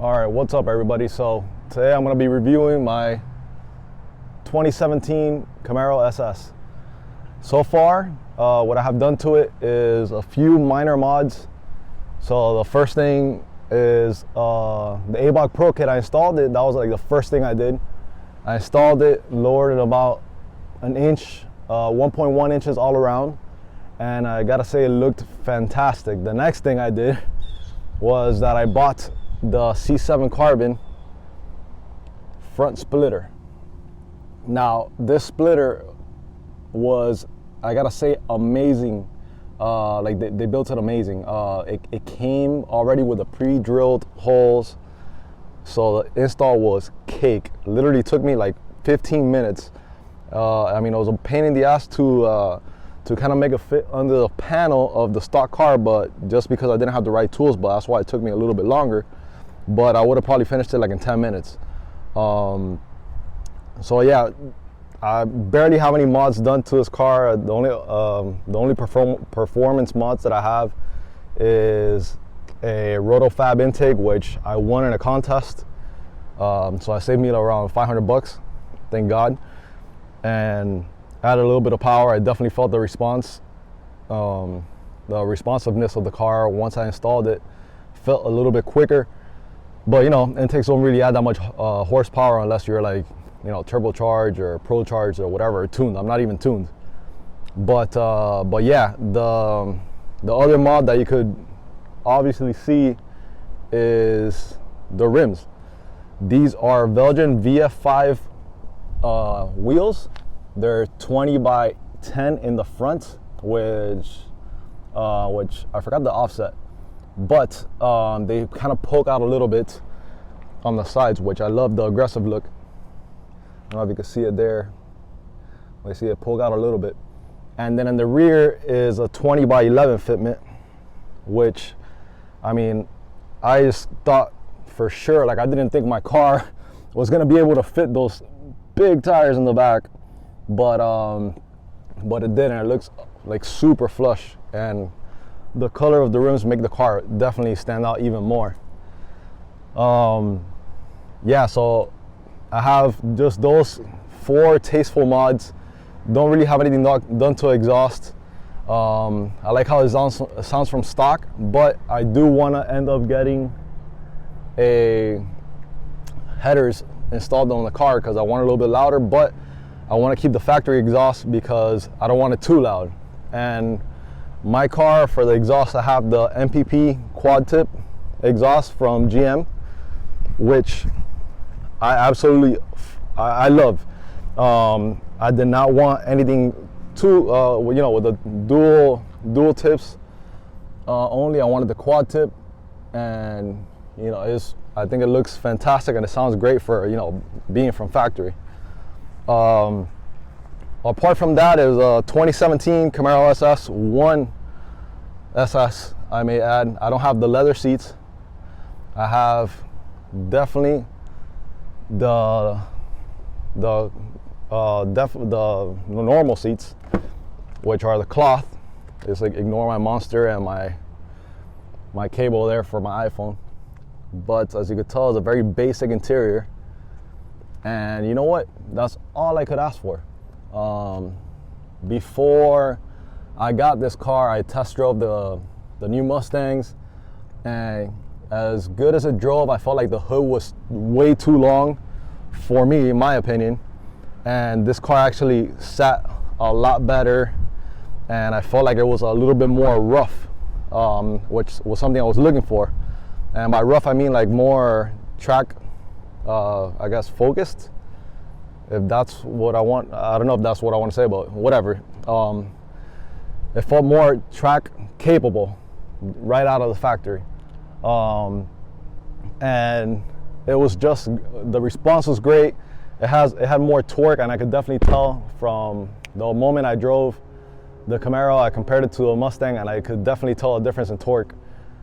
All right, what's up everybody? So today I'm going to be reviewing my 2017 Camaro SS. So far, what I have done to it is a few minor mods. So the first thing is the Eibach Pro Kit. I installed it. That was like the first thing I did. I installed it, lowered it about an inch, 1.1 inches all around, and I gotta say it looked fantastic. The next thing I did was that I bought the C7 carbon front splitter. Now this splitter was, I gotta say, amazing. Like they built it amazing. It came already with the pre-drilled holes, so the install was cake. Literally took me like 15 minutes. I mean, it was a pain in the ass to kind of make it fit under the panel of the stock car, but just because I didn't have the right tools, but that's why it took me a little bit longer. But I would have probably finished it like in 10 minutes. So yeah, I barely have any mods done to this car. The only performance mods that I have is a Roto-Fab intake, which I won in a contest. So I saved me around 500 bucks, thank God. And added a little bit of power. I definitely felt the response, the responsiveness of the car once I installed it. Felt a little bit quicker. But you know, intakes don't really add that much horsepower unless you're like, you know, turbocharged or pro-charged or whatever, tuned. I'm not even tuned. But yeah, the other mod that you could obviously see is the rims. These are Velgen VF5 wheels. They're 20 by 10 in the front, which I forgot the offset, but they kind of poke out a little bit on the sides, which I love the aggressive look. I don't know if you can see it there. I see it poke out a little bit. And then in the rear is a 20 by 11 fitment, which, I mean, I just thought for sure, like I didn't think my car was gonna be able to fit those big tires in the back, but it did, and it looks like super flush, and the color of the rims make the car definitely stand out even more. Yeah, so I have just those 4 tasteful mods. Don't really have anything done to exhaust. I like how it sounds from stock, but I do want to end up getting a headers installed on the car because I want it a little bit louder, but I want to keep the factory exhaust because I don't want it too loud. And my car, for the exhaust, I have the MPP quad tip exhaust from GM, which I absolutely love. I did not want anything too, you know, with the dual tips only. I wanted the quad tip, and you know, I think it looks fantastic and it sounds great for, you know, being from factory. Apart from that is a 2017 Camaro SS, one SS I may add. I don't have the leather seats. I have definitely the normal seats, which are the cloth. It's like, ignore my Monster and my cable there for my iPhone. But as you could tell, it's a very basic interior, and you know what, that's all I could ask for. Before I got this car, I test drove the new Mustangs, and as good as it drove, I felt like the hood was way too long for me, in my opinion, and this car actually sat a lot better, and I felt like it was a little bit more rough, which was something I was looking for. And by rough, I mean like more track, I guess, focused. If that's what I want, I don't know if that's what I want to say, but whatever. It felt more track capable right out of the factory. And it was just, the response was great. It had more torque, and I could definitely tell from the moment I drove the Camaro, I compared it to a Mustang, and I could definitely tell a difference in torque.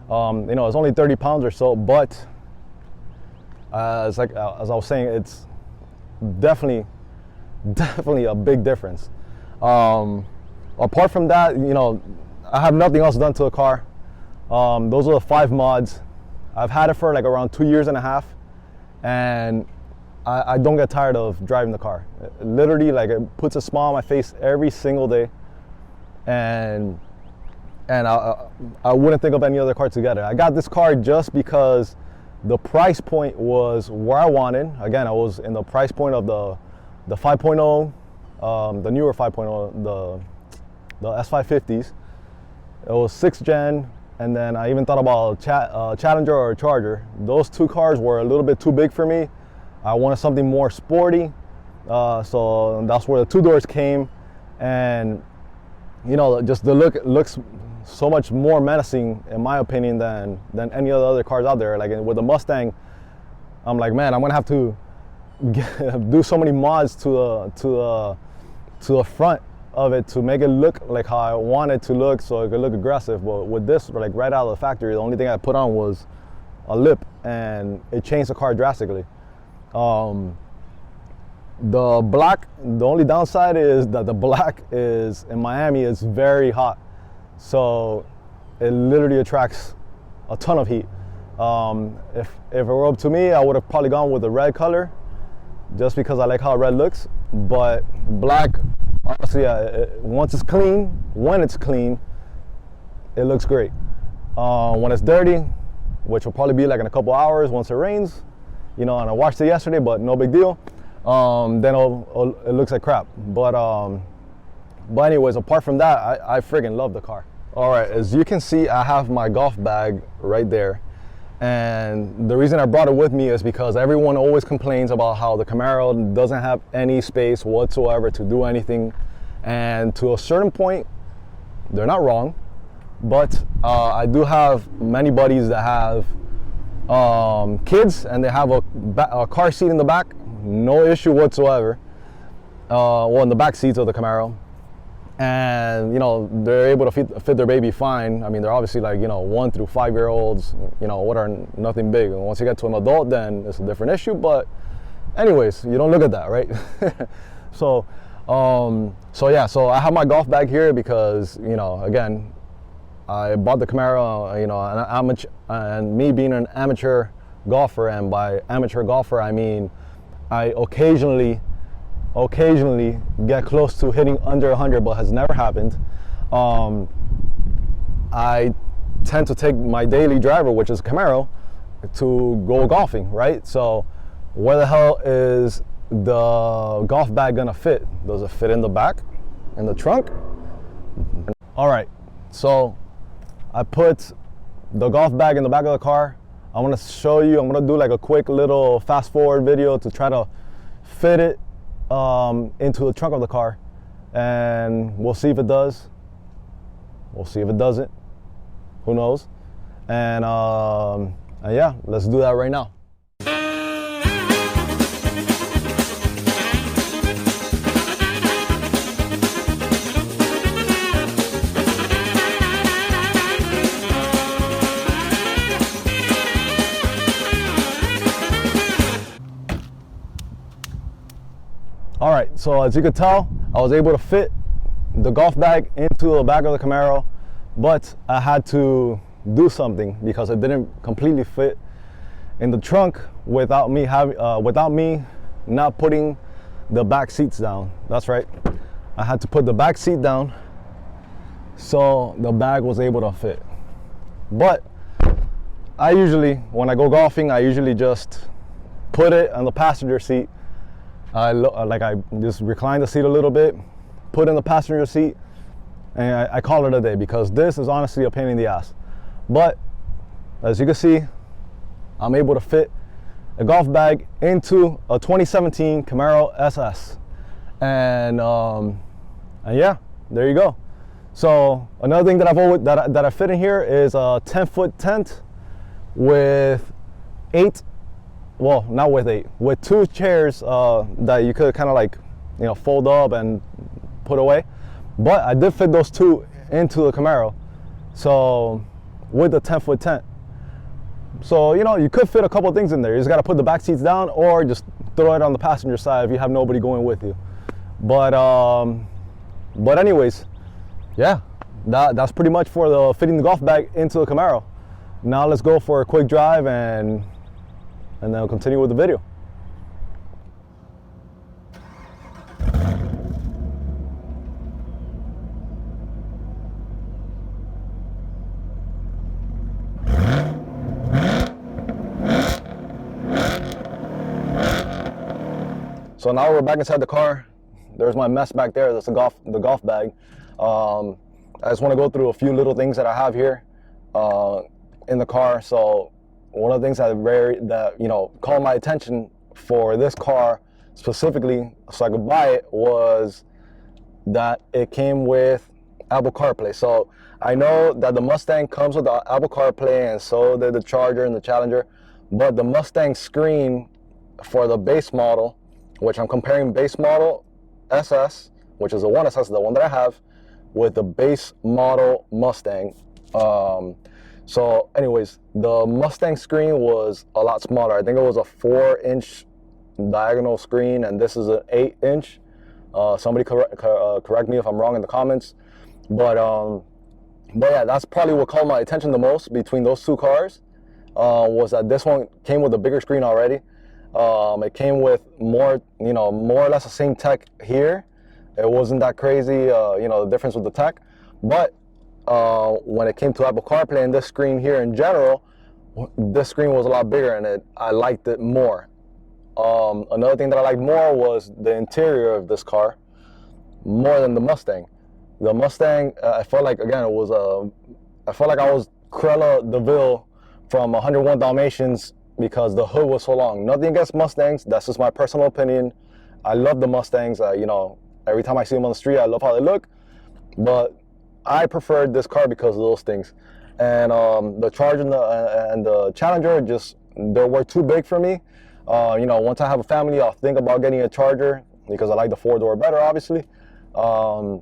You know, it's only 30 pounds or so, but as I was saying, it's definitely a big difference. Apart from that, you know, I have nothing else done to the car. Those are the 5 mods. I've had it for like around 2.5 years, and I don't get tired of driving the car. Literally, like, it puts a smile on my face every single day, and I wouldn't think of any other car to get it. I got this car just because the price point was where I wanted. Again, I was in the price point of the 5.0, the newer 5.0, the S550s. It was 6th gen, and then I even thought about Challenger or Charger. Those two cars were a little bit too big for me. I wanted something more sporty, so that's where the 2 doors came, and you know, just the look looks so much more menacing, in my opinion, than any of the other cars out there. Like with the Mustang, I'm like, man, I'm gonna have to do so many mods to the front of it to make it look like how I want it to look, so it could look aggressive. But with this, like right out of the factory, the only thing I put on was a lip, and it changed the car drastically. The black, the only downside is that the black is in Miami is very hot, so it literally attracts a ton of heat. If it were up to me, I would have probably gone with the red color, just because I like how red looks. But black, honestly, once it's clean, when it's clean, it looks great. When it's dirty, which will probably be like in a couple hours once it rains, you know, and I washed it yesterday, but no big deal. Then it looks like crap. But anyways, apart from that, I friggin' love the car. All right, as you can see, I have my golf bag right there. And the reason I brought it with me is because everyone always complains about how the Camaro doesn't have any space whatsoever to do anything. And to a certain point, they're not wrong. But I do have many buddies that have kids, and they have a car seat in the back, no issue whatsoever. Well, in the back seats of the Camaro, and you know, they're able to fit their baby fine. I mean, they're obviously like, you know, 1 through 5 year olds, you know, what are nothing big. And once you get to an adult, then it's a different issue. But anyways, you don't look at that, right? So yeah, so I have my golf bag here because, you know, again, I bought the Camaro, you know, and me being an amateur golfer, and by amateur golfer I mean I occasionally get close to hitting under 100, but has never happened. I tend to take my daily driver, which is Camaro, to go golfing, right? So where the hell is the golf bag gonna fit? Does it fit in the back, in the trunk? All right, so I put the golf bag in the back of the car. I'm gonna show you, I'm gonna do like a quick little fast forward video to try to fit it into the trunk of the car, and we'll see if it does. We'll see if it doesn't. Who knows? And yeah, let's do that right now. All right, so as you can tell, I was able to fit the golf bag into the back of the Camaro, but I had to do something because it didn't completely fit in the trunk without me not putting the back seats down. That's right, I had to put the back seat down so the bag was able to fit. But I usually, when I go golfing, I usually just put it on the passenger seat. I just recline the seat a little bit, put in the passenger seat, and I call it a day, because this is honestly a pain in the ass. But as you can see, I'm able to fit a golf bag into a 2017 Camaro SS, and yeah, there you go. So another thing that I fit in here is a 10-foot tent with with 2 chairs that you could kind of like, you know, fold up and put away. But I did fit those 2 into the Camaro, so with the 10-foot tent. So, you know, you could fit a couple things in there. You just got to put the back seats down, or just throw it on the passenger side if you have nobody going with you. But anyways, yeah, that's pretty much for the fitting the golf bag into the Camaro. Now let's go for a quick drive and then we'll continue with the video. So now we're back inside the car. There's my mess back there. That's the golf bag. I just want to go through a few little things that I have here in the car. So one of the things that caught my attention for this car specifically, so I could buy it, was that it came with Apple CarPlay. So I know that the Mustang comes with the Apple CarPlay, and so did the Charger and the Challenger. But the Mustang screen for the base model, which I'm comparing base model SS, which is the 1SS, the one that I have, with the base model Mustang. So anyways, the Mustang screen was a lot smaller. I think it was a 4-inch diagonal screen, and this is an 8-inch. Somebody correct me if I'm wrong in the comments. But yeah, that's probably what caught my attention the most between those two cars, was that this one came with a bigger screen already. It came with more or less the same tech here. It wasn't that crazy, the difference with the tech. But when it came to Apple CarPlay and this screen here in general, this screen was a lot bigger, and I liked it more. Another thing that I liked more was the interior of this car, more than the Mustang. The Mustang, I felt like, again, I felt like I was Cruella DeVille from 101 Dalmatians, because the hood was so long. Nothing against Mustangs, that's just my personal opinion. I love the Mustangs. Every time I see them on the street, I love how they look. But I preferred this car because of those things. And the Charger and the Challenger, they were too big for me. Once I have a family, I'll think about getting a Charger because I like the 4-door better, obviously. But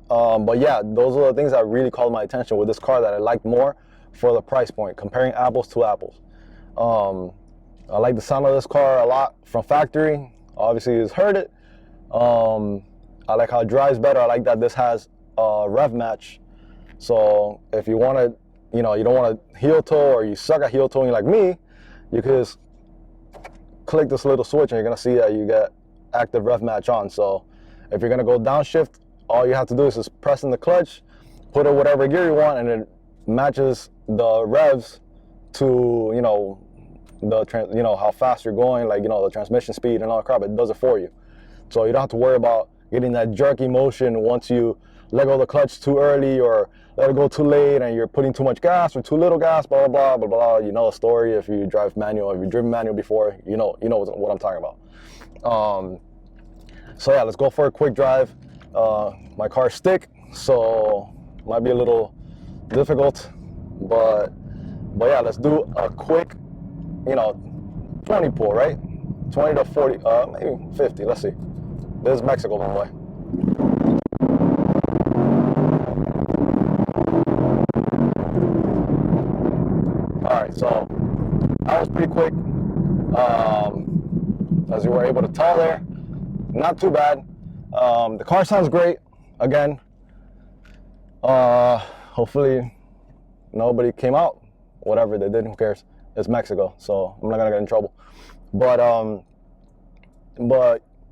yeah, those are the things that really called my attention with this car that I liked more for the price point, comparing apples to apples. I like the sound of this car a lot from factory. Obviously, you've heard it. I like how it drives better. I like that this has a rev match. So if you want to, you don't want to heel toe, or you suck at heel towing like me, you can just click this little switch and you're going to see that you get active rev match on. So if you're going to go downshift, all you have to do is just press in the clutch, put it whatever gear you want, and it matches the revs to how fast you're going, like the transmission speed and all that crap. It does it for you, so you don't have to worry about getting that jerky motion once you let go of the clutch too early or let it go too late and you're putting too much gas or too little gas, blah blah blah blah blah. You know the story. If you drive manual, if you've driven manual before, you know what I'm talking about. So yeah, let's go for a quick drive. My car's stick, so might be a little difficult, but yeah, let's do a quick 20 pull, right? 20 to 40, maybe 50. Let's see. This is Mexico, by the way. All right, so that was pretty quick. As you were able to tell there, not too bad. The car sounds great. Again, hopefully nobody came out. Whatever they did, who cares? It's Mexico, so I'm not gonna get in trouble. But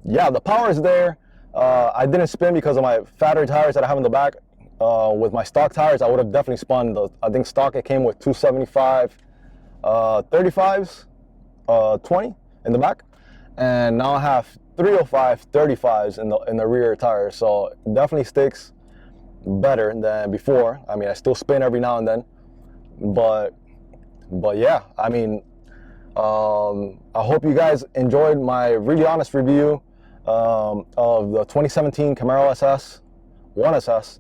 yeah, the power is there. I didn't spin because of my fatter tires that I have in the back. With my stock tires, I would have definitely spun. I think stock, it came with 275 35s, 20 in the back, and now I have 305 35s in the rear tires. So it definitely sticks better than before. I mean, I still spin every now and then, but yeah, I mean, I hope you guys enjoyed my really honest review of the 2017 Camaro SS 1SS.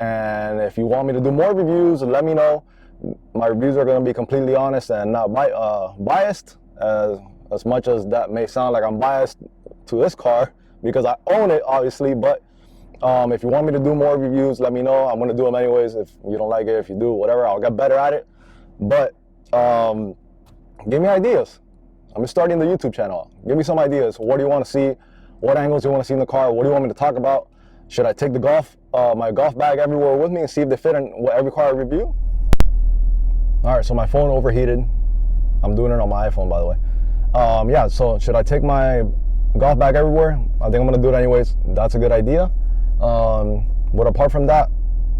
And if you want me to do more reviews, let me know. My reviews are going to be completely honest and not biased, as much as that may sound like I'm biased to this car, because I own it, obviously. But if you want me to do more reviews, let me know. I'm going to do them anyways. If you don't like it, if you do, whatever, I'll get better at it. But give me ideas. I'm starting the YouTube channel. Give me some ideas. What do you want to see? What angles do you want to see in the car? What do you want me to talk about? Should I take the my golf bag everywhere with me and see if they fit in every car I review? All right, so my phone overheated. I'm doing it on my iPhone, by the way. Yeah, so should I take my golf bag everywhere? I think I'm gonna do it anyways. That's a good idea. But apart from that,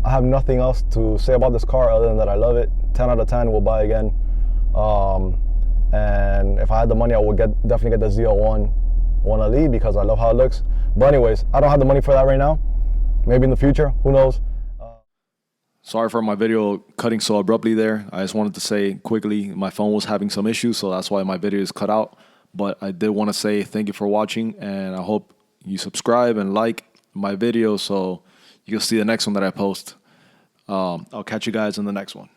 I have nothing else to say about this car other than that I love it. 10 out of 10, we'll buy again. And if I had the money, I would definitely get the Z01 Elite because I love how it looks. But anyways, I don't have the money for that right now. Maybe in the future, who knows? Sorry for my video cutting so abruptly there. I just wanted to say quickly, my phone was having some issues, so that's why my video is cut out. But I did want to say thank you for watching, and I hope you subscribe and like my video so you can see the next one that I post. I'll catch you guys in the next one.